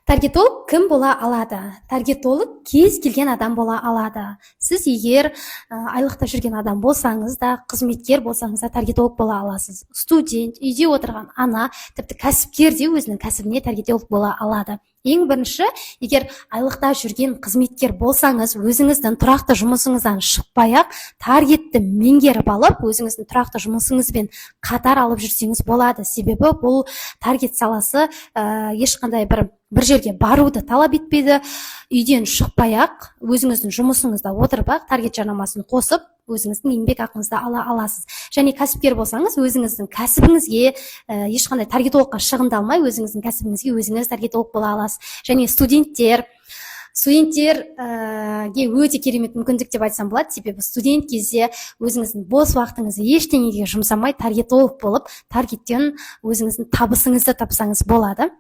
Таргетолог кім бола алады? Таргетолог кез келген адам бола алады. Сіз егер айлықта жүрген адам болсаңыз да, қызметкер болсаңыз да таргетолог бола аласыз. Студент, үйде отырған ана, тіпті кәсіпкер де өзінің кәсібіне таргетолог бола алады. Ең бірінші, егер айлықта жүрген қызметкер болсаңыз, өзіңіздің тұрақты жұмысыңыздан шықпай-ақ таргетті меңгеріп алып, өзіңіздің тұрақты жұмысыңызбен қатар алып жүрсеңіз болады. Себебі бұл таргет саласы ешқандай бір жерге баруды талап етпейді. Үйден шықпай-ақ, өзіңіздің жұмысыңызда отырып-ақ таргет жарнамасын қосып, өзіңіздің еңбек ақыңызды ала аласыз. Және кәсіпкер болсаңыз, өзіңіздің кәсібіңізге ешқандай таргетологқа шығындалмай, өзіңіздің кәсібіңізге өзіңіз таргетолог бола аласыз. Және студенттерге өте керемет мүмкіндік деп айтсам болады. Себебі студент кезде өзіңіздің бос уақытыңызды ештеңеге жұмсамай таргетолог болып, таргеттен өзіңіздің табысыңызды тапсаңыз болады.